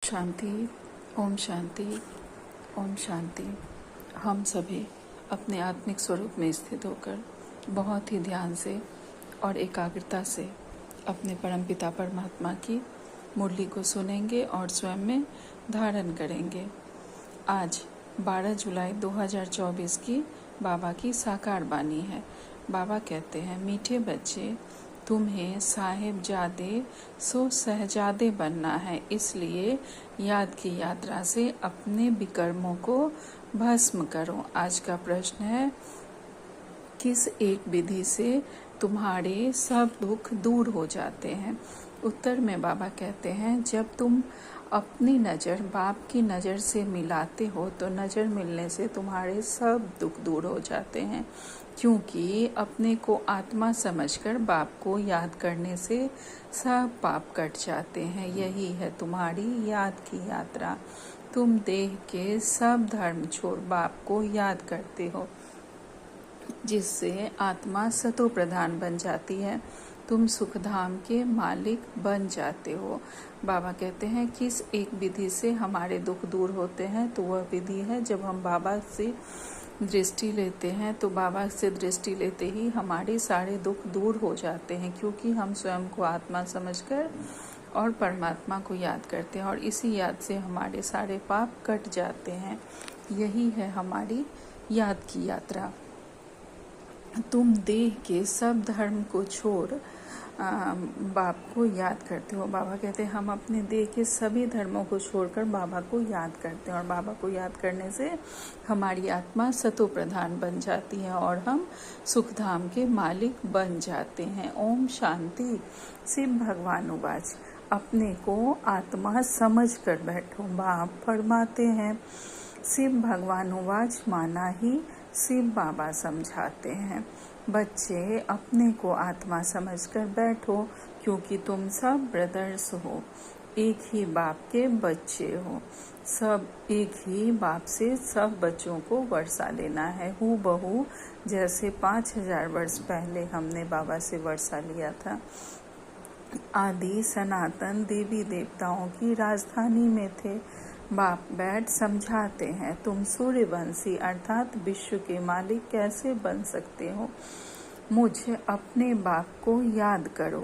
शांति। ओम शांति। ओम शांति। हम सभी अपने आत्मिक स्वरूप में स्थित होकर बहुत ही ध्यान से और एकाग्रता से अपने परमपिता परमात्मा की मुरली को सुनेंगे और स्वयं में धारण करेंगे। आज 12 जुलाई 2024 की बाबा की साकार वाणी है। बाबा कहते हैं, मीठे बच्चे, तुम्हें साहिबजादे सो सहजादे बनना है, इसलिए याद की यात्रा से अपने विकर्मों को भस्म करो। आज का प्रश्न है, किस एक विधि से तुम्हारे सब दुख दूर हो जाते हैं? उत्तर में बाबा कहते हैं, जब तुम अपनी नज़र बाप की नज़र से मिलाते हो तो नज़र मिलने से तुम्हारे सब दुख दूर हो जाते हैं, क्योंकि अपने को आत्मा समझकर बाप को याद करने से सब पाप कट जाते हैं। यही है तुम्हारी याद की यात्रा। तुम देह के सब धर्म छोड़ बाप को याद करते हो, जिससे आत्मा सतो प्रधान बन जाती है। तुम सुखधाम के मालिक बन जाते हो। बाबा कहते हैं, किस एक विधि से हमारे दुख दूर होते हैं? तो वह विधि है, जब हम बाबा से दृष्टि लेते हैं तो बाबा से दृष्टि लेते ही हमारे सारे दुख दूर हो जाते हैं, क्योंकि हम स्वयं को आत्मा समझकर और परमात्मा को याद करते हैं और इसी याद से हमारे सारे पाप कट जाते हैं। यही है हमारी याद की यात्रा। तुम देह के सब धर्म को छोड़ बाप को याद करते हो। बाबा कहते हैं, हम अपने देह के सभी धर्मों को छोड़कर बाबा को याद करते हैं और बाबा को याद करने से हमारी आत्मा सतो प्रधान बन जाती है और हम सुखधाम के मालिक बन जाते हैं। ओम शांति। शिव भगवान उवाच, अपने को आत्मा समझ कर बैठो। बाप फरमाते हैं, शिव भगवान उवाच, माना ही शिव बाबा समझाते हैं, बच्चे अपने को आत्मा समझकर बैठो, क्योंकि तुम सब ब्रदर्स हो, एक ही बाप के बच्चे हो। सब एक ही बाप से सब बच्चों को वर्षा लेना है, हूबहू जैसे 5000 वर्ष पहले हमने बाबा से वर्षा लिया था। आदि सनातन देवी देवताओं की राजधानी में थे। बाप बैठ समझाते हैं, तुम सूर्यवंशी अर्थात विश्व के मालिक कैसे बन सकते हो? मुझे अपने बाप को याद करो।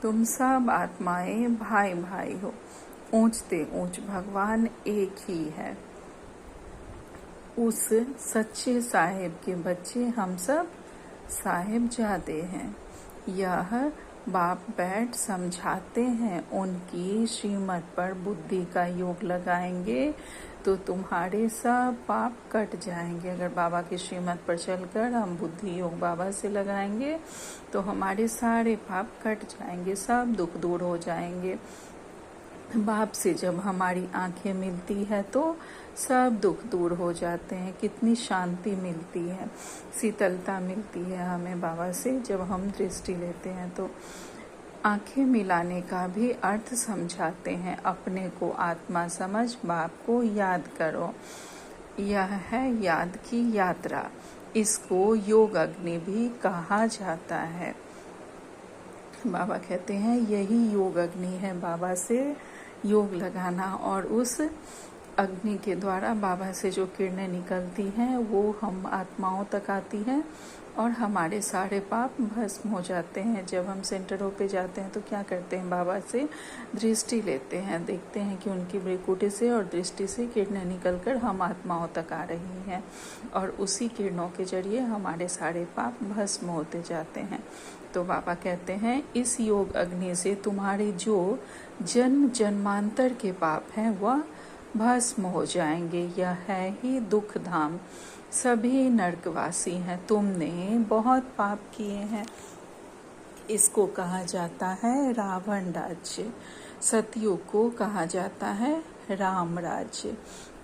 तुम सब आत्माएं भाई भाई हो, ऊंचते ऊंच भगवान एक ही है। उस सच्चे साहिब के बच्चे हम सब साहिबजादे हैं। यह बाप बैठ समझाते हैं, उनकी श्रीमत पर बुद्धि का योग लगाएंगे तो तुम्हारे सब पाप कट जाएंगे। अगर बाबा की श्रीमत पर चलकर हम बुद्धि योग बाबा से लगाएंगे तो हमारे सारे पाप कट जाएंगे, सब दुख दूर हो जाएंगे। बाप से जब हमारी आंखें मिलती है तो सब दुख दूर हो जाते हैं। कितनी शांति मिलती है, शीतलता मिलती है हमें बाबा से जब हम दृष्टि लेते हैं। तो आंखें मिलाने का भी अर्थ समझाते हैं, अपने को आत्मा समझ बाप को याद करो। यह है याद की यात्रा। इसको योग अग्नि भी कहा जाता है। बाबा कहते हैं, यही योग अग्नि है, बाबा से योग लगाना और उस अग्नि के द्वारा बाबा से जो किरणें निकलती हैं वो हम आत्माओं तक आती हैं और हमारे सारे पाप भस्म हो जाते हैं। जब हम सेंटरों पे जाते हैं तो क्या करते हैं, बाबा से दृष्टि लेते हैं, देखते हैं कि उनकी भ्रिकुटी से और दृष्टि से किरणें निकलकर हम आत्माओं तक आ रही हैं और उसी किरणों के जरिए हमारे सारे पाप भस्म होते जाते हैं। तो बाबा कहते हैं, इस योग अग्नि से तुम्हारे जो जन्म जन्मांतर के पाप हैं वह भस्म हो जाएंगे। यह है ही दुख धाम, सभी नरकवासी हैं। तुमने बहुत पाप किए हैं। इसको कहा जाता है रावण राज्य, सतयुग को कहा जाता है राम राज्य।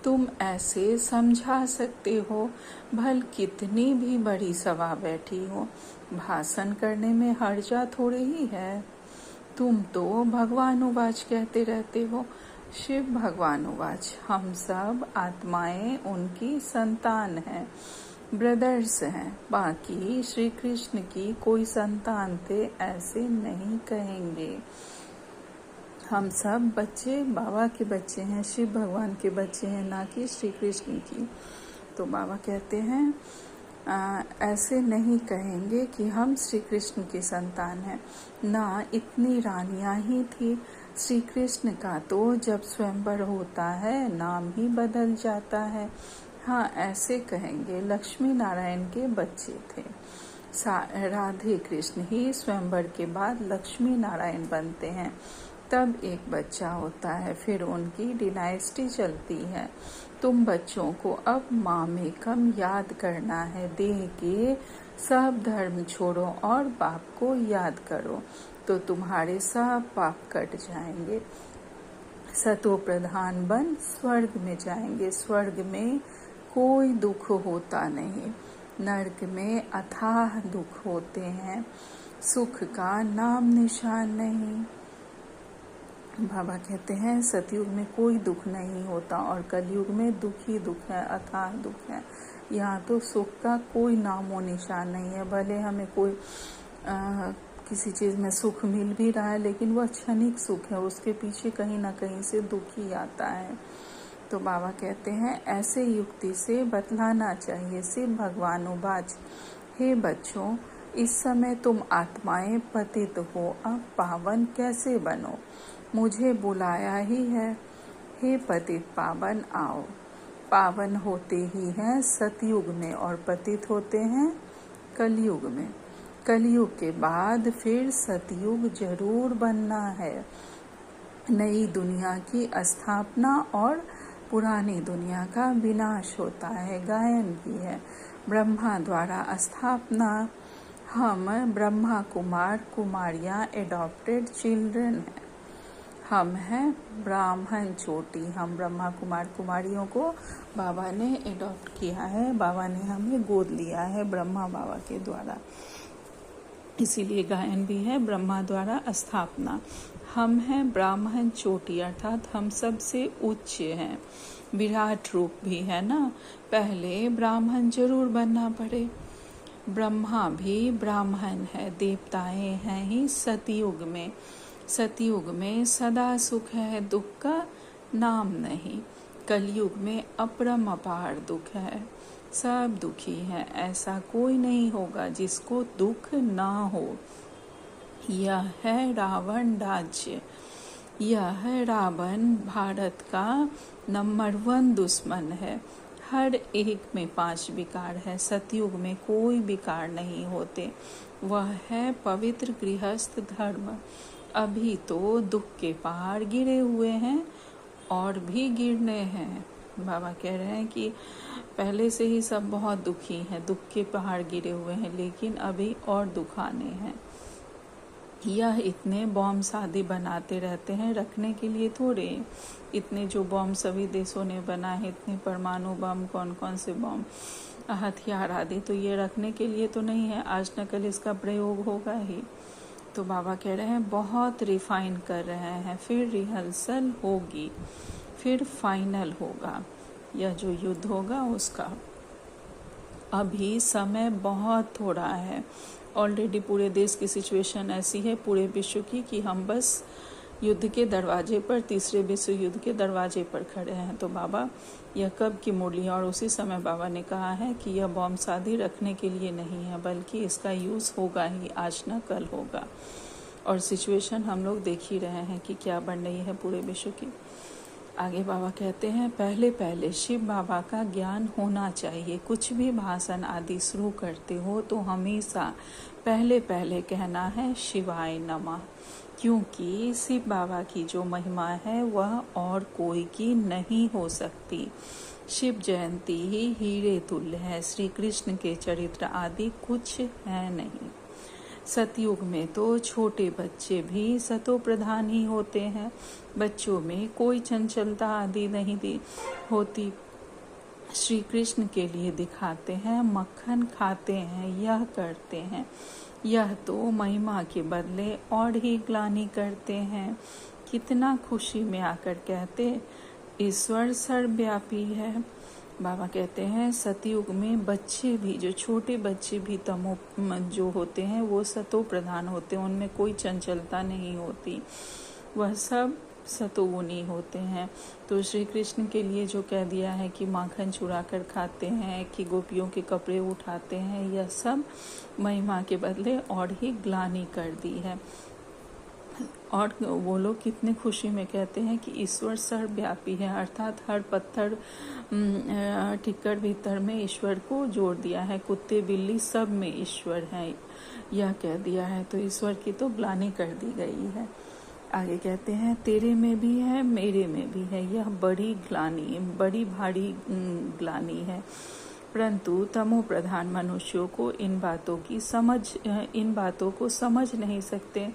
तुम ऐसे समझा सकते हो, भल कितनी भी बड़ी सभा बैठी हो, भाषण करने में हर्जा थोड़े ही है। तुम तो भगवान उवाच कहते रहते हो। शिव भगवान उवाच, हम सब आत्माएं उनकी संतान हैं, ब्रदर्स हैं। बाकी श्री कृष्ण की कोई संतान थे ऐसे नहीं कहेंगे। हम सब बच्चे बाबा के बच्चे हैं, शिव भगवान के बच्चे हैं, ना कि श्री कृष्ण की। तो बाबा कहते हैं ऐसे नहीं कहेंगे कि हम श्री कृष्ण की संतान हैं, ना इतनी रानियां ही थी। श्री कृष्ण का तो जब स्वयंवर होता है नाम ही बदल जाता है। हाँ, ऐसे कहेंगे लक्ष्मी नारायण के बच्चे थे। राधे कृष्ण ही स्वयंवर के बाद लक्ष्मी नारायण बनते हैं, तब एक बच्चा होता है, फिर उनकी डिनाइस्टी चलती है। तुम बच्चों को अब मामेकम याद करना है, देह के सब धर्म छोड़ो और बाप को याद करो, तो तुम्हारे सब पाप कट जाएंगे। सतो प्रधान बन स्वर्ग में जाएंगे। स्वर्ग में कोई दुख होता नहीं, नरक में अथाह दुख होते हैं, सुख का नाम निशान नहीं। बाबा कहते हैं सतयुग में कोई दुख नहीं होता और कलयुग में दुख ही दुख है, अथाह दुख है। यहाँ तो सुख का कोई नामो निशान नहीं है। भले हमें कोई किसी चीज़ में सुख मिल भी रहा है, लेकिन वह क्षणिक सुख है, उसके पीछे कहीं ना कहीं से दुख ही आता है। तो बाबा कहते हैं ऐसे युक्ति से बतलाना चाहिए। शिव भगवान उवाच, हे बच्चों, इस समय तुम आत्माएं पतित हो, अब पावन कैसे बनो? मुझे बुलाया ही है। हे पतित पावन आओ। पावन होते ही हैं सतयुग में और पतित होते हैं कलयुग में। कलयुग के बाद फिर सतयुग जरूर बनना है। नई दुनिया की स्थापना और पुरानी दुनिया का विनाश होता है। गायन भी है, ब्रह्मा द्वारा स्थापना। हम ब्रह्मा कुमार कुमारियां एडॉप्टेड चिल्ड्रन हैं। हम हैं ब्राह्मण चोटी। हम ब्रह्मा कुमार कुमारियों को बाबा ने एडॉप्ट किया है, बाबा ने हमें गोद लिया है ब्रह्मा बाबा के द्वारा। इसीलिए गायन भी है, ब्रह्मा द्वारा स्थापना। हम हैं ब्राह्मण चोटी, अर्थात हम सबसे उच्च हैं। विराट रूप भी है ना, पहले ब्राह्मण जरूर बनना पड़े। ब्रह्मा भी ब्राह्मण है, देवताएं हैं ही सतयुग में। सतयुग में सदा सुख है, दुख का नाम नहीं। कलयुग में अपरम अपार दुख है, सब दुखी हैं। ऐसा कोई नहीं होगा जिसको दुख ना हो। यह है रावण राज्य। यह रावण भारत का नंबर 1 दुश्मन है। हर एक में 5 विकार है। सतयुग में कोई विकार नहीं होते। वह है पवित्र गृहस्थ धर्म। अभी तो दुख के पहाड़ गिरे हुए हैं और भी गिरने हैं। बाबा कह रहे हैं कि पहले से ही सब बहुत दुखी हैं, दुख के पहाड़ गिरे हुए हैं, लेकिन अभी और दुख आने हैं। यह इतने बॉम्ब शादी बनाते रहते हैं, रखने के लिए थोड़े। इतने जो बॉम्ब सभी देशों ने बनाए हैं, इतने परमाणु बम, कौन कौन से बॉम्ब, हथियार आदि, तो ये रखने के लिए तो नहीं है। आज न कल इसका प्रयोग होगा ही। तो बाबा कह रहे हैं बहुत रिफाइन कर रहे हैं, फिर रिहर्सल होगी, फिर फाइनल होगा। यह जो युद्ध होगा उसका अभी समय बहुत थोड़ा है। ऑलरेडी पूरे देश की सिचुएशन ऐसी है, पूरे विश्व की, कि हम बस युद्ध के दरवाजे पर, तीसरे विश्व युद्ध के दरवाजे पर खड़े हैं। तो बाबा यह कब की मुरली, और उसी समय बाबा ने कहा है कि यह बॉम्ब शादी रखने के लिए नहीं है, बल्कि इसका यूज़ होगा ही, आज न कल होगा। और सिचुएशन हम लोग देख ही रहे हैं कि क्या बन रही है पूरे विश्व की। आगे बाबा कहते हैं पहले पहले शिव बाबा का ज्ञान होना चाहिए। कुछ भी भाषण आदि शुरू करते हो तो हमेशा पहले पहले कहना है शिवाय नमः, क्योंकि शिव बाबा की जो महिमा है वह और कोई की नहीं हो सकती। शिव जयंती ही हीरे तुल्य है। श्री कृष्ण के चरित्र आदि कुछ है नहीं। सतयुग में तो छोटे बच्चे भी सतो प्रधान ही होते हैं। बच्चों में कोई चंचलता आदि नहीं होती। श्री कृष्ण के लिए दिखाते हैं, मक्खन खाते हैं, यह करते हैं। यह तो महिमा के बदले और ही ग्लानि करते हैं। कितना खुशी में आकर कहते ईश्वर सर्वव्यापी है। बाबा कहते हैं सतयुग में बच्चे भी, जो छोटे बच्चे भी तमो जो होते हैं वो सतो प्रधान होते हैं, उनमें कोई चंचलता नहीं होती। वह सब सतोगुणी होते हैं। तो श्री कृष्ण के लिए जो कह दिया है कि माखन चुरा कर खाते हैं, कि गोपियों के कपड़े उठाते हैं, यह सब महिमा के बदले और ही ग्लानि कर दी है। और वो लोग कितने खुशी में कहते हैं कि ईश्वर सर्वव्यापी है, अर्थात हर पत्थर ठिक्कर भीतर में ईश्वर को जोड़ दिया है, कुत्ते बिल्ली सब में ईश्वर है, यह कह दिया है। तो ईश्वर की तो ग्लानि कर दी गई है। आगे कहते हैं तेरे में भी है मेरे में भी है, यह बड़ी ग्लानि, बड़ी भारी ग्लानि है। परंतु तमो प्रधान मनुष्यों को इन बातों को समझ नहीं सकते।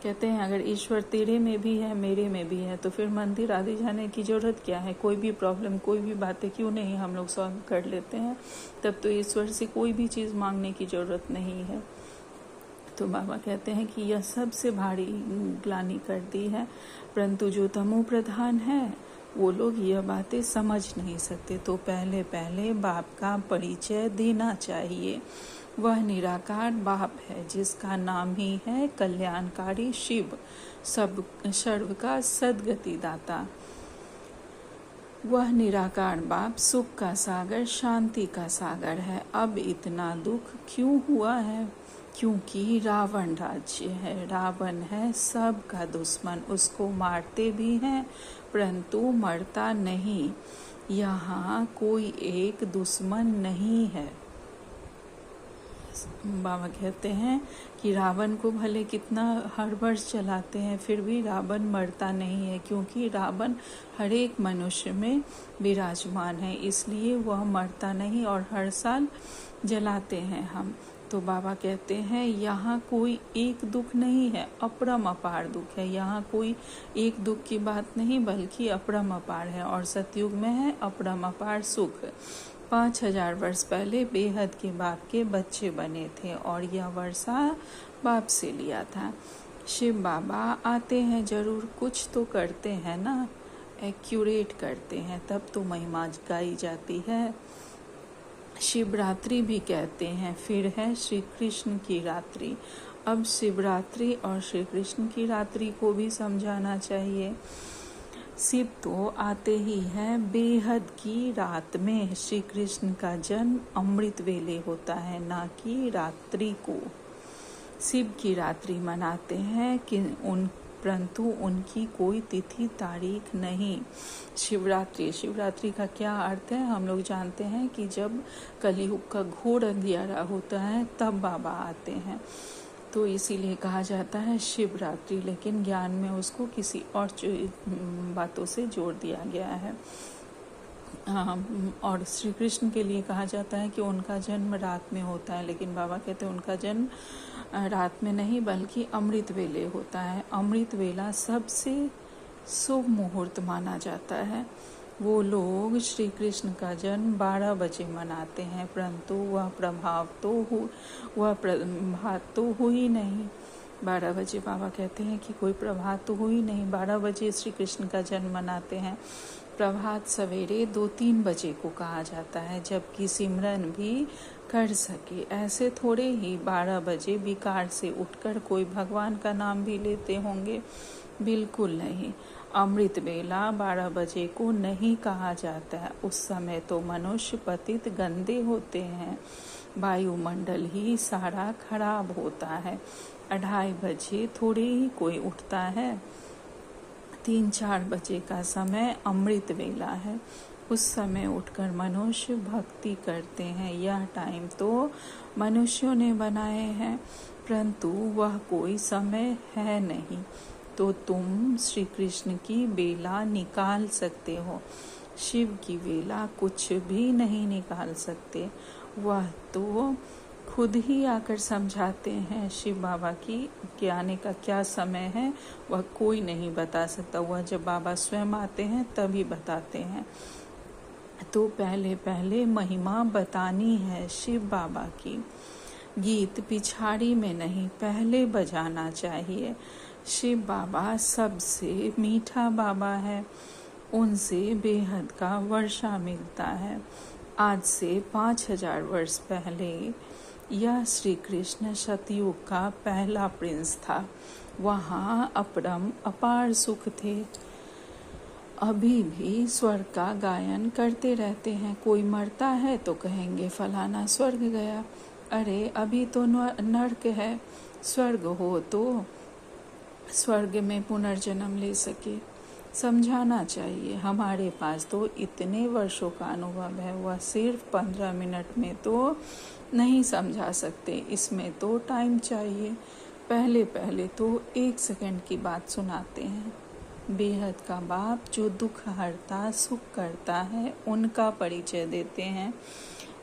कहते हैं अगर ईश्वर तेरे में भी है मेरे में भी है तो फिर मंदिर आदि जाने की जरूरत क्या है? कोई भी प्रॉब्लम, कोई भी बातें क्यों नहीं हम लोग सॉल्व कर लेते हैं? तब तो ईश्वर से कोई भी चीज़ मांगने की जरूरत नहीं है। तो बाबा कहते हैं कि यह सबसे भारी ग्लानि कर दी है, परंतु जो तमो प्रधान है वो लोग यह बातें समझ नहीं सकते। तो पहले पहले बाप का परिचय देना चाहिए। वह निराकार बाप है जिसका नाम ही है कल्याणकारी शिव, सब सर्व का सद्गति दाता। वह निराकार बाप सुख का सागर, शांति का सागर है। अब इतना दुख क्यों हुआ है? क्योंकि रावण राज्य है, रावण है सबका दुश्मन, उसको मारते भी हैं परंतु मरता नहीं। यहाँ कोई एक दुश्मन नहीं है। बाबा कहते हैं कि रावण को भले कितना हर वर्ष चलाते हैं फिर भी रावण मरता नहीं है, क्योंकि रावण हर एक मनुष्य में विराजमान है, इसलिए वह मरता नहीं और हर साल जलाते हैं हम। तो बाबा कहते हैं यहाँ कोई एक दुख नहीं है, अपरम अपार दुख है। यहाँ कोई एक दुख की बात नहीं बल्कि अपरम अपार है, और सतयुग में है अपरम अपार सुख। 5000 वर्ष पहले बेहद के बाप के बच्चे बने थे और यह वर्षा बाप से लिया था। शिव बाबा आते हैं जरूर, कुछ तो करते हैं ना, एक्यूरेट करते हैं, तब तो महिमा गाई जाती है। शिवरात्रि भी कहते हैं, फिर है श्री कृष्ण की रात्रि। अब शिवरात्रि और श्री कृष्ण की रात्रि को भी समझाना चाहिए। शिव तो आते ही है बेहद की रात में। श्री कृष्ण का जन्म अमृत वेले होता है, ना कि रात्रि को। शिव की रात्रि मनाते हैं कि परंतु उनकी कोई तिथि तारीख नहीं। शिवरात्रि का क्या अर्थ है हम लोग जानते हैं कि जब कलियुग का घोर अंधियारा होता है तब बाबा आते हैं, तो इसीलिए कहा जाता है शिवरात्रि, लेकिन ज्ञान में उसको किसी और बातों से जोड़ दिया गया है। और श्री कृष्ण के लिए कहा जाता है कि उनका जन्म रात में होता है, लेकिन बाबा कहते हैं उनका जन्म रात में नहीं बल्कि अमृत वेले होता है। अमृत वेला सबसे शुभ मुहूर्त माना जाता है। वो लोग श्री कृष्ण का जन्म 12 बजे मनाते हैं, परंतु वह प्रभाव तो हुई नहीं। 12 बजे बाबा कहते हैं कि कोई प्रभात तो हुई नहीं। 12 बजे श्री कृष्ण का जन्म मनाते हैं। प्रभात सवेरे 2-3 बजे को कहा जाता है, जबकि सिमरन भी कर सके। ऐसे थोड़े ही 12 बजे विकार से उठकर कोई भगवान का नाम भी लेते होंगे, बिल्कुल नहीं। अमृत बेला 12 बजे को नहीं कहा जाता है, उस समय तो मनुष्य पतित गंदे होते हैं, वायुमंडल ही सारा खराब होता है। 2:30 बजे थोड़े ही कोई उठता है। 3-4 बजे का समय अमृत वेला है, उस समय उठकर मनुष्य भक्ति करते हैं। यह टाइम तो मनुष्यों ने बनाए हैं, परंतु वह कोई समय है नहीं। तो तुम श्री कृष्ण की बेला निकाल सकते हो, शिव की बेला कुछ भी नहीं निकाल सकते। वह तो खुद ही आकर समझाते हैं। शिव बाबा के आने का क्या समय है वह कोई नहीं बता सकता, वह जब बाबा स्वयं आते हैं तभी बताते हैं। तो पहले पहले महिमा बतानी है शिव बाबा की। गीत पिछाड़ी में नहीं, पहले बजाना चाहिए। शिव बाबा सबसे मीठा बाबा है, उनसे बेहद का वर्षा मिलता है। आज से 5000 वर्ष पहले यह श्री कृष्ण सतयुग का पहला प्रिंस था। वहाँ अपरम अपार सुख थे। अभी भी स्वर्ग का गायन करते रहते हैं। कोई मरता है तो कहेंगे फलाना स्वर्ग गया। अरे अभी तो नर्क है, स्वर्ग हो तो स्वर्ग में पुनर्जन्म ले सके। समझाना चाहिए। हमारे पास तो इतने वर्षों का अनुभव है, वह सिर्फ 15 मिनट में तो नहीं समझा सकते, इसमें तो टाइम चाहिए। पहले पहले तो 1 सेकंड की बात सुनाते हैं। बेहद का बाप जो दुख हरता सुख करता है, उनका परिचय देते हैं।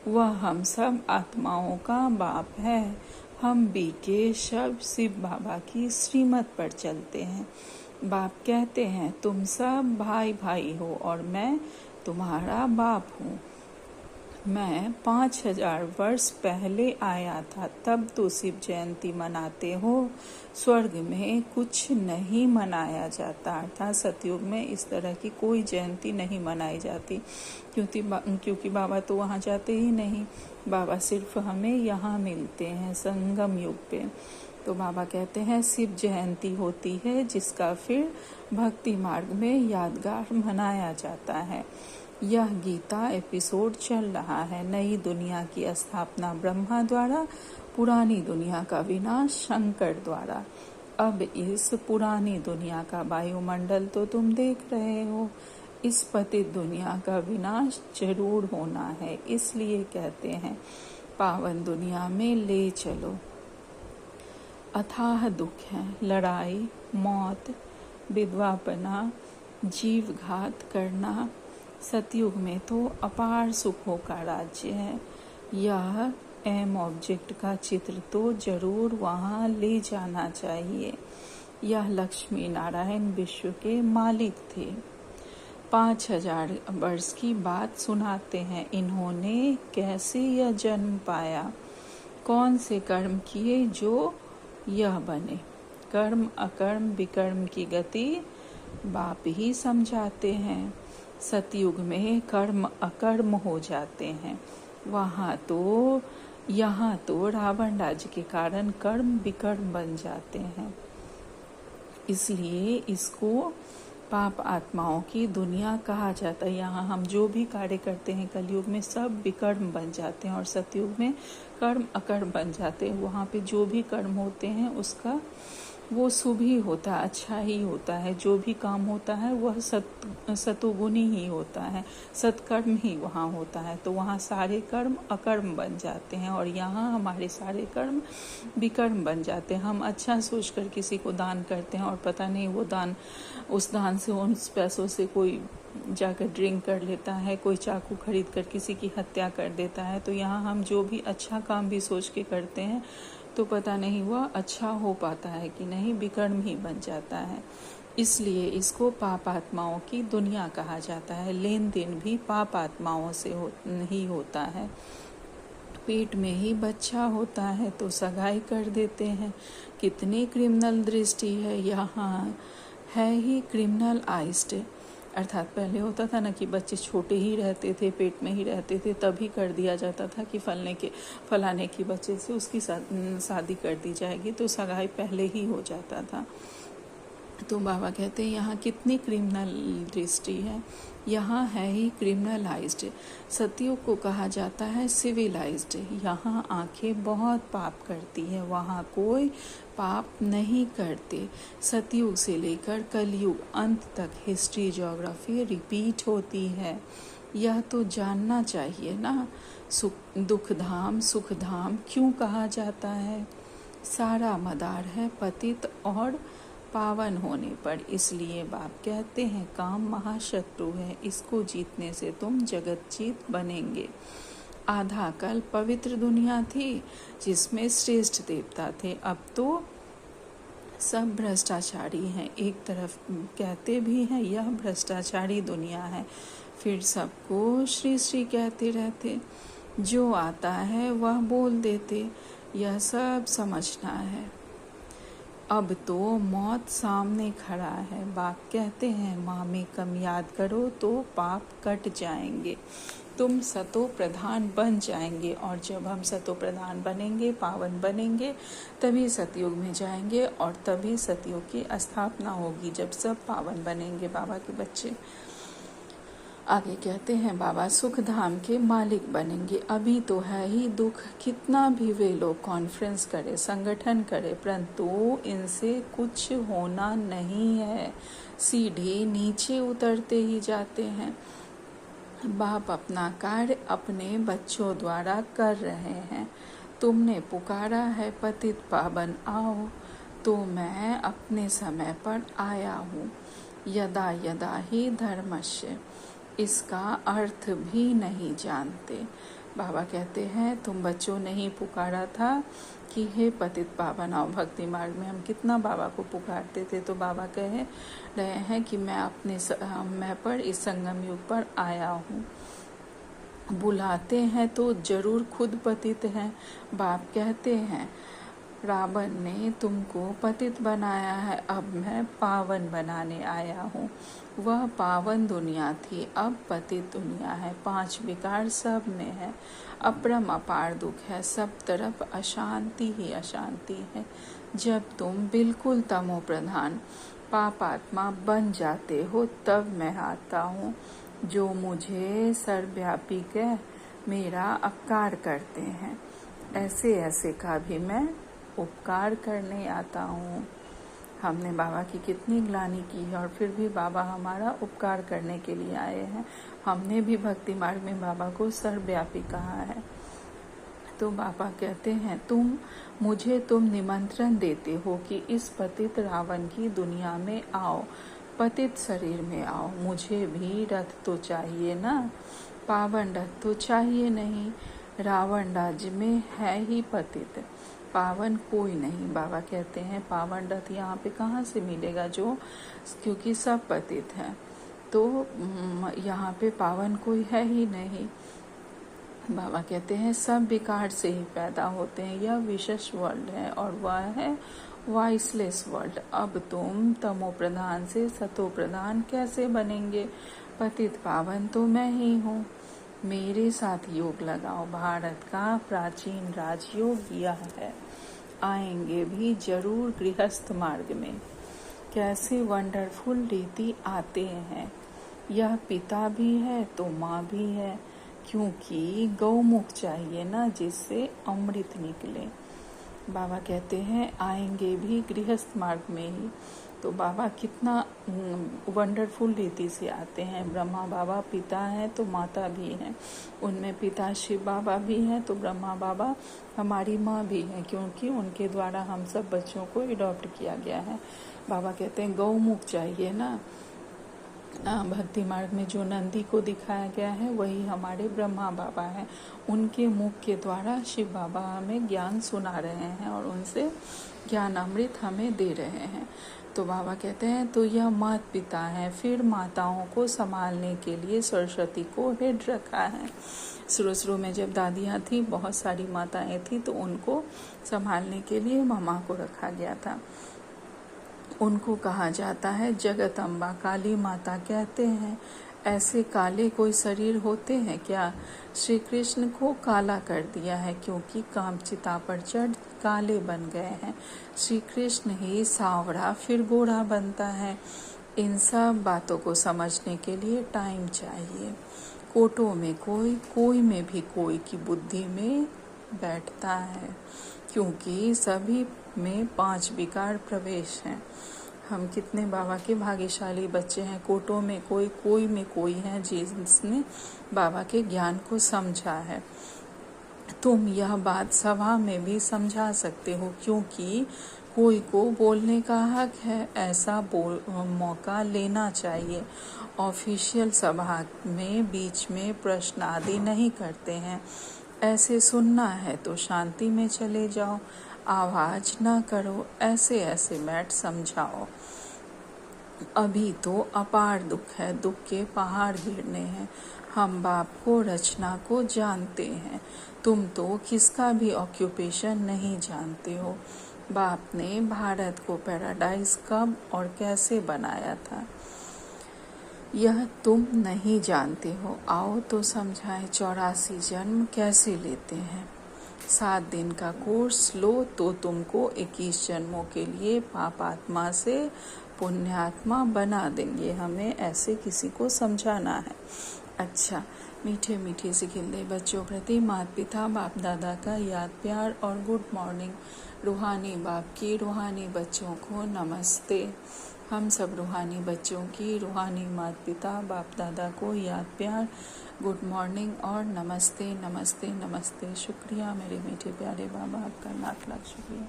वह हम सब आत्माओं का बाप है। हम भी के शब्द शिव बाबा की श्रीमत पर चलते हैं। बाप कहते हैं तुम सब भाई भाई हो और मैं तुम्हारा बाप हूँ। मैं 5000 वर्ष पहले आया था, तब तो शिव जयंती मनाते हो। स्वर्ग में कुछ नहीं मनाया जाता, अर्थात सतयुग में इस तरह की कोई जयंती नहीं मनाई जाती, क्योंकि बाबा तो वहाँ जाते ही नहीं। बाबा सिर्फ हमें यहाँ मिलते हैं संगम युग पे। तो बाबा कहते हैं शिव जयंती होती है, जिसका फिर भक्ति मार्ग में यादगार मनाया जाता है। यह गीता एपिसोड चल रहा है। नई दुनिया की स्थापना ब्रह्मा द्वारा, पुरानी दुनिया का विनाश शंकर द्वारा। अब इस पुरानी दुनिया का वायुमंडल तो तुम देख रहे हो। इस पतित दुनिया का विनाश जरूर होना है, इसलिए कहते हैं पावन दुनिया में ले चलो। अथाह दुख है, लड़ाई, मौत, विधवापना, जीव घात करना। सतयुग में तो अपार सुखों का राज्य है। यह एम ऑब्जेक्ट का चित्र तो जरूर वहाँ ले जाना चाहिए। यह लक्ष्मी नारायण विश्व के मालिक थे। 5000 वर्ष की बात सुनाते हैं। इन्होंने कैसे यह जन्म पाया, कौन से कर्म किए जो यह बने। कर्म अकर्म विकर्म की गति बाप ही समझाते हैं। सतयुग में कर्म अकर्म हो जाते हैं। यहाँ तो रावण राज्य के कारण कर्म विकर्म बन जाते हैं। इसलिए इसको पाप आत्माओं की दुनिया कहा जाता है। यहाँ हम जो भी कार्य करते हैं कलयुग में सब विकर्म बन जाते हैं और सतयुग में कर्म अकर्म बन जाते हैं। वहाँ पे जो भी कर्म होते हैं उसका वो शुभ ही होता है, अच्छा ही होता है। जो भी काम होता है वह सतोगुणी ही होता है, सत्कर्म ही वहाँ होता है। तो वहाँ सारे कर्म अकर्म बन जाते हैं और यहाँ हमारे सारे कर्म विकर्म बन जाते हैं। हम अच्छा सोचकर किसी को दान करते हैं और पता नहीं वो दान, उस दान से उन पैसों से कोई जाकर ड्रिंक कर लेता है, कोई चाकू खरीद कर किसी की हत्या कर देता है। तो यहाँ हम जो भी अच्छा काम भी सोच के करते हैं तो पता नहीं वह अच्छा हो पाता है कि नहीं, विकर्म ही बन जाता है। इसलिए इसको पाप आत्माओं की दुनिया कहा जाता है। लेन देन भी पाप आत्माओं से ही होता है। पेट में ही बच्चा होता है तो सगाई कर देते हैं। कितनी क्रिमिनल दृष्टि है, यहाँ है ही क्रिमिनल आइज्ड। अर्थात पहले होता था ना कि बच्चे छोटे ही रहते थे, पेट में ही रहते थे, तभी कर दिया जाता था कि फलाने की बच्चे से उसकी शादी कर दी जाएगी, तो सगाई पहले ही हो जाता था। तो बाबा कहते हैं यहाँ कितनी क्रिमिनल दृष्टि है, यहाँ है ही क्रिमिनलाइज्ड। सतयुग को कहा जाता है सिविलाइज्ड। यहाँ आंखें बहुत पाप करती है, वहाँ कोई पाप नहीं करते। सतयुग से लेकर कलयुग अंत तक हिस्ट्री ज्योग्राफी रिपीट होती है। यह तो जानना चाहिए ना। दुख धाम सुख धाम क्यों कहा जाता है? सारा मदार है पतित और पावन होने पर। इसलिए बाप कहते हैं काम महाशत्रु है, इसको जीतने से तुम जगत जीत बनेंगे। आधा कल पवित्र दुनिया थी जिसमें श्रेष्ठ देवता थे, अब तो सब भ्रष्टाचारी हैं। एक तरफ कहते भी हैं यह भ्रष्टाचारी दुनिया है, फिर सबको श्री श्री कहते रहते। जो आता है वह बोल देते। यह सब समझना है। अब तो मौत सामने खड़ा है। बाप कहते हैं माँ में कम याद करो तो पाप कट जाएंगे, तुम सतो प्रधान बन जाएंगे। और जब हम सतो प्रधान बनेंगे, पावन बनेंगे, तभी सतयुग में जाएंगे और तभी सतयुग की स्थापना होगी, जब सब पावन बनेंगे बाबा के बच्चे। आगे कहते हैं बाबा सुख धाम के मालिक बनेंगे। अभी तो है ही दुख, कितना भी वे लोग कॉन्फ्रेंस करे, संगठन करे, परंतु इनसे कुछ होना नहीं है। सीढ़ी नीचे उतरते ही जाते हैं। बाप अपना कार्य अपने बच्चों द्वारा कर रहे हैं। तुमने पुकारा है पतित पावन आओ, तो मैं अपने समय पर आया हूँ। यदा यदा ही धर्मस्य, इसका अर्थ भी नहीं जानते। बाबा कहते हैं तुम बच्चों ने ही पुकारा था कि हे पतित पावन आओ। भक्ति मार्ग में हम कितना बाबा को पुकारते थे, तो बाबा कह रहे हैं कि मैं अपने समय पर इस संगम युग पर आया हूँ। बुलाते हैं तो जरूर खुद पतित हैं। बाप कहते हैं रावण ने तुमको पतित बनाया है, अब मैं पावन बनाने आया हूँ। वह पावन दुनिया थी, अब पतित दुनिया है। 5 विकार सब में है, अपरम अपार दुख है, सब तरफ अशांति ही अशांति है। जब तुम बिल्कुल तमो प्रधान पापात्मा बन जाते हो, तब मैं आता हूँ। जो मुझे सर्वव्यापी कह मेरा अपकार करते हैं, ऐसे ऐसे का भी मैं उपकार करने आता हूँ। हमने बाबा की कितनी ग्लानि की है और फिर भी बाबा हमारा उपकार करने के लिए आए हैं। हमने भी भक्ति मार्ग में बाबा को सर्वव्यापी कहा है। तो बाबा कहते हैं तुम निमंत्रण देते हो कि इस पतित रावण की दुनिया में आओ, पतित शरीर में आओ। मुझे भी रथ तो चाहिए ना, पावन रथ तो चाहिए नहीं। रावण राज्य में है ही पतित, पावन कोई नहीं। बाबा कहते हैं पावन रथ यहाँ पे कहाँ से मिलेगा, जो क्योंकि सब पतित हैं, तो यहाँ पे पावन कोई है ही नहीं। बाबा कहते हैं सब विकार से ही पैदा होते हैं। यह विशेष वर्ल्ड है और वह है वाइसलेस वर्ल्ड। अब तुम तमो प्रधान से सतो प्रधान कैसे बनेंगे? पतित पावन तो मैं ही हूँ। मेरे साथ योग लगाओ। भारत का प्राचीन राजयोग यह है। आएंगे भी जरूर गृहस्थ मार्ग में। कैसे वंडरफुल रीति आते हैं। यह पिता भी है तो माँ भी है, क्योंकि गौमुख चाहिए ना, जिससे अमृत निकले। बाबा कहते हैं आएंगे भी गृहस्थ मार्ग में ही। तो बाबा कितना वंडरफुल रीति से आते हैं। ब्रह्मा बाबा पिता हैं तो माता भी हैं, उनमें पिता शिव बाबा भी हैं, तो ब्रह्मा बाबा हमारी माँ भी हैं, क्योंकि उनके द्वारा हम सब बच्चों को अडॉप्ट किया गया है। बाबा कहते हैं गौमुख चाहिए ना। भक्ति मार्ग में जो नंदी को दिखाया गया है वही हमारे ब्रह्मा बाबा हैं। उनके मुख के द्वारा शिव बाबा हमें ज्ञान सुना रहे हैं और उनसे ज्ञान अमृत हमें दे रहे हैं। तो बाबा कहते हैं तो यह माता पिता है। फिर माताओं को संभालने के लिए सरस्वती को हेड रखा है। शुरू में जब दादियाँ थी, बहुत सारी माताएं थी, तो उनको संभालने के लिए मामा को रखा गया था। उनको कहा जाता है जगत अम्बा, काली माता कहते हैं। ऐसे काले कोई शरीर होते हैं क्या? श्री कृष्ण को काला कर दिया है, क्योंकि कामचिता पर चढ़ काले बन गए हैं। श्री कृष्ण ही सांवरा फिर गोरा बनता है। इन सब बातों को समझने के लिए टाइम चाहिए। कोटों में कोई में भी कोई की बुद्धि में बैठता है, क्योंकि सभी में 5 विकार प्रवेश हैं। हम कितने बाबा के भाग्यशाली बच्चे हैं। कोटों में कोई में कोई है जिसने बाबा के ज्ञान को समझा है। तुम यह बात सभा में भी समझा सकते हो, क्योंकि कोई को बोलने का हक है। ऐसा मौका लेना चाहिए। ऑफिशियल सभा में बीच में प्रश्न आदि नहीं करते हैं। ऐसे सुनना है तो शांति में चले जाओ, आवाज ना करो, ऐसे बैठ समझाओ। अभी तो अपार दुख है, दुख के पहाड़ गिरने हैं। हम बाप को रचना को जानते हैं, तुम तो किसका भी ऑक्यूपेशन नहीं जानते हो। बाप ने भारत को पैराडाइज कब और कैसे बनाया था, यह तुम नहीं जानते हो। आओ तो समझाएं 84 जन्म कैसे लेते हैं। 7 दिन का कोर्स लो तो तुमको 21 जन्मों के लिए पाप आत्मा से पुण्यात्मा बना देंगे। हमें ऐसे किसी को समझाना है। अच्छा, मीठे मीठे से खिलते बच्चों प्रति माता पिता बाप दादा का याद प्यार और गुड मॉर्निंग। रूहानी बाप की रूहानी बच्चों को नमस्ते। हम सब रूहानी बच्चों की रूहानी माता पिता बाप दादा को याद प्यार, गुड मॉर्निंग और नमस्ते नमस्ते नमस्ते। शुक्रिया मेरे मीठे प्यारे बाबा, आपका लाख लाख शुक्रिया।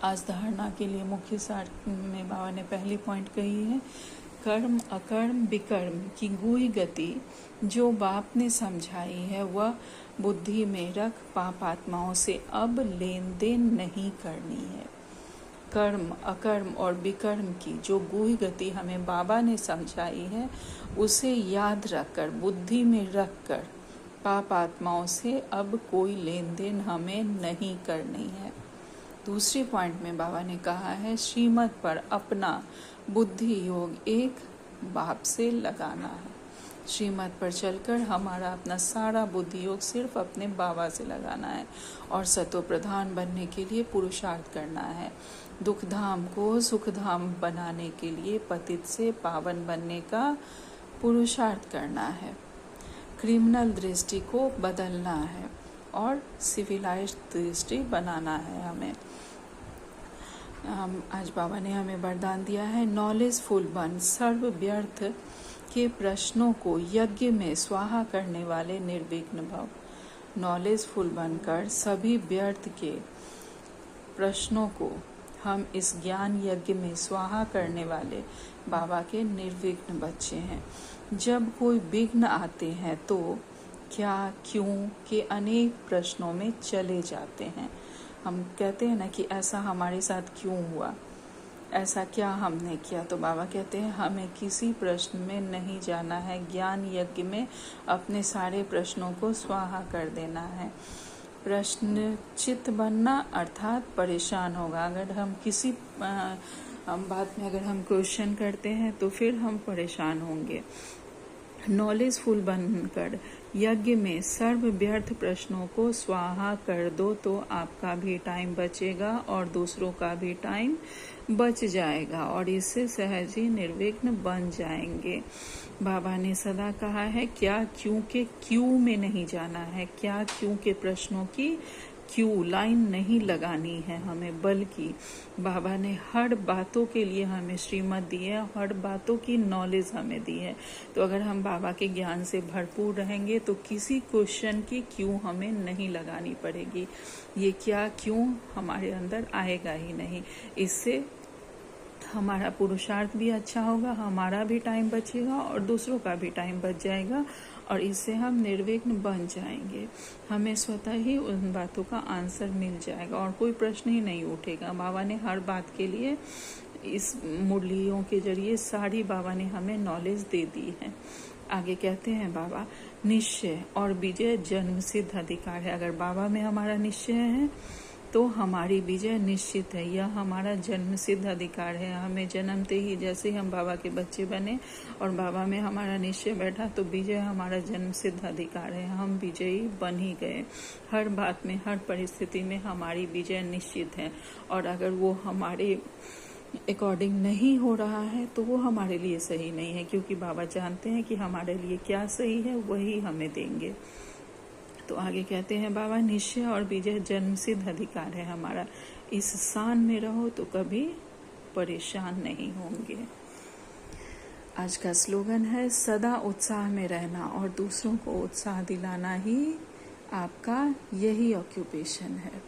आज धारणा के लिए मुख्य सार में बाबा ने पहली पॉइंट कही है, कर्म अकर्म विकर्म की गुही गति जो बाप ने समझाई है वह बुद्धि में रख पाप आत्माओं से अब लेन देन नहीं करनी है। कर्म अकर्म और विकर्म की जो गुही गति हमें बाबा ने समझाई है उसे याद रखकर बुद्धि में रखकर पाप आत्माओं से अब कोई लेन देन हमें नहीं करनी है। दूसरी पॉइंट में बाबा ने कहा है, श्रीमत पर अपना बुद्धि योग एक बाप से लगाना है। श्रीमत पर चलकर हमारा अपना सारा बुद्धि योग सिर्फ अपने बाबा से लगाना है और सतो प्रधान बनने के लिए पुरुषार्थ करना है। दुख धाम को सुख धाम बनाने के लिए पतित से पावन बनने का पुरुषार्थ करना है। क्रिमिनल दृष्टि को बदलना है और सिविलाइज्ड दृष्टि बनाना है हमें। आज बाबा ने हमें वरदान दिया है, नॉलेजफुल बन सर्व व्यर्थ के प्रश्नों को यज्ञ में स्वाहा करने वाले निर्विघ्न भव। नॉलेजफुल बनकर सभी व्यर्थ के प्रश्नों को हम इस ज्ञान यज्ञ में स्वाहा करने वाले बाबा के निर्विघ्न बच्चे हैं। जब कोई विघ्न आते हैं तो क्या क्यों के अनेक प्रश्नों में चले जाते हैं। हम कहते हैं ना कि ऐसा हमारे साथ क्यों हुआ, ऐसा क्या हमने किया, तो बाबा कहते हैं हमें किसी प्रश्न में नहीं जाना है। ज्ञान यज्ञ में अपने सारे प्रश्नों को स्वाहा कर देना है। प्रश्न चित्त बनना अर्थात परेशान होगा। अगर हम किसी बात में अगर हम क्वेश्चन करते हैं तो फिर हम परेशान होंगे। नॉलेजफुल बनकर यज्ञ में सर्व व्यर्थ प्रश्नों को स्वाहा कर दो तो आपका भी टाइम बचेगा और दूसरों का भी टाइम बच जाएगा और इससे सहज ही निर्विघ्न बन जाएंगे। बाबा ने सदा कहा है, क्या क्यों के क्यों में नहीं जाना है, क्या क्यों के प्रश्नों की क्यों लाइन नहीं लगानी है हमें, बल्कि बाबा ने हर बातों के लिए हमें श्रीमत दी है, हर बातों की नॉलेज हमें दी है। तो अगर हम बाबा के ज्ञान से भरपूर रहेंगे तो किसी क्वेश्चन की क्यों हमें नहीं लगानी पड़ेगी। ये क्या क्यों हमारे अंदर आएगा ही नहीं। इससे हमारा पुरुषार्थ भी अच्छा होगा, हमारा भी टाइम बचेगा और दूसरों का भी टाइम बच जाएगा और इससे हम निर्विघ्न बन जाएंगे। हमें स्वतः ही उन बातों का आंसर मिल जाएगा और कोई प्रश्न ही नहीं उठेगा। बाबा ने हर बात के लिए इस मुरलियों के जरिए सारी बाबा ने हमें नॉलेज दे दी है। आगे कहते हैं बाबा, निश्चय और विजय जन्म सिद्ध अधिकार है। अगर बाबा में हमारा निश्चय है तो हमारी विजय निश्चित है। यह हमारा जन्म सिद्ध अधिकार है। हमें जन्मते ही जैसे ही हम बाबा के बच्चे बने और बाबा में हमारा निश्चय बैठा तो विजय हमारा जन्म सिद्ध अधिकार है। हम विजयी बन ही गए। हर बात में हर परिस्थिति में हमारी विजय निश्चित है और अगर वो हमारे अकॉर्डिंग नहीं हो रहा है तो वो हमारे लिए सही नहीं है, क्योंकि बाबा जानते हैं कि हमारे लिए क्या सही है वही हमें देंगे। तो आगे कहते हैं बाबा, निश्चय और विजय जन्म सिद्ध अधिकार है हमारा। इस शान में रहो तो कभी परेशान नहीं होंगे। आज का स्लोगन है, सदा उत्साह में रहना और दूसरों को उत्साह दिलाना ही आपका यही ऑक्यूपेशन है।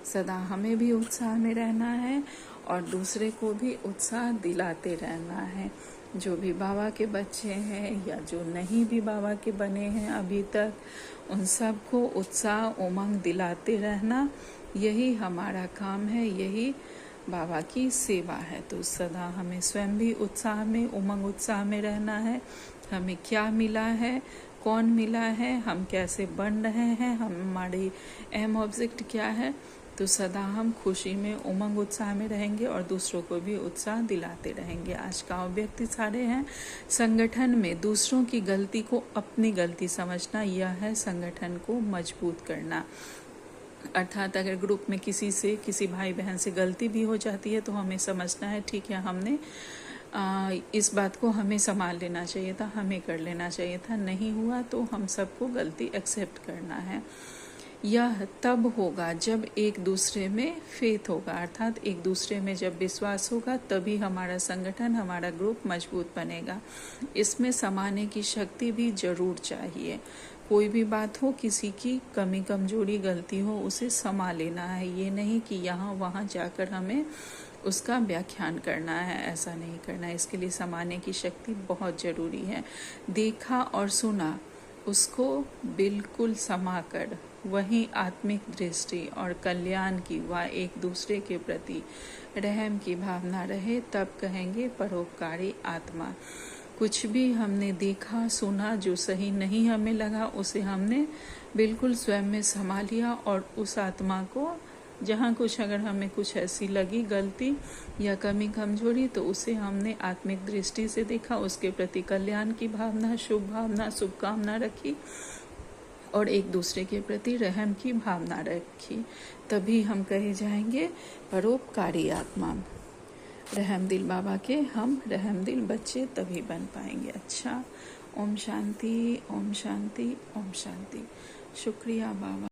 सदा हमें भी उत्साह में रहना है और दूसरे को भी उत्साह दिलाते रहना है। जो भी बाबा के बच्चे हैं या जो नहीं भी बाबा के बने हैं अभी तक, उन सबको उत्साह उमंग दिलाते रहना यही हमारा काम है, यही बाबा की सेवा है। तो सदा हमें स्वयं भी उत्साह में उमंग उत्साह में रहना है। हमें क्या मिला है, कौन मिला है, हम कैसे बन रहे हैं, हमारी अहम ऑब्जेक्ट क्या है, तो सदा हम खुशी में, उमंग उत्साह में रहेंगे और दूसरों को भी उत्साह दिलाते रहेंगे। आज का अव्यक्ति सारे हैं संगठन में दूसरों की गलती को अपनी गलती समझना, यह है संगठन को मजबूत करना। अर्थात अगर ग्रुप में किसी से, किसी भाई बहन से गलती भी हो जाती है तो हमें समझना है ठीक है, हमने इस बात को हमें संभाल लेना चाहिए था, हमें कर लेना चाहिए था, नहीं हुआ तो हम सबको गलती एक्सेप्ट करना है। यह तब होगा जब एक दूसरे में फेथ होगा, अर्थात एक दूसरे में जब विश्वास होगा तभी हमारा संगठन, हमारा ग्रुप मजबूत बनेगा। इसमें समाने की शक्ति भी जरूर चाहिए। कोई भी बात हो, किसी की कमी कमजोरी गलती हो, उसे समा लेना है। ये नहीं कि यहाँ वहाँ जाकर हमें उसका व्याख्यान करना है, ऐसा नहीं करना है। इसके लिए समाने की शक्ति बहुत जरूरी है। देखा और सुना उसको बिल्कुल समाकर वहीं आत्मिक दृष्टि और कल्याण की व एक दूसरे के प्रति रहम की भावना रहे, तब कहेंगे परोपकारी आत्मा। कुछ भी हमने देखा सुना जो सही नहीं हमें लगा, उसे हमने बिल्कुल स्वयं में समा लिया और उस आत्मा को जहाँ कुछ अगर हमें कुछ ऐसी लगी गलती या कमी कमजोरी तो उसे हमने आत्मिक दृष्टि से देखा, उसके प्रति कल्याण की भावना, शुभ भावना, शुभकामना रखी और एक दूसरे के प्रति रहम की भावना रखी। तभी हम कहे जाएंगे परोपकारी आत्मा। रहम दिल बाबा के हम रहम दिल बच्चे तभी बन पाएंगे। अच्छा, ओम शांति, ओम शांति, ओम शांति। शुक्रिया बाबा।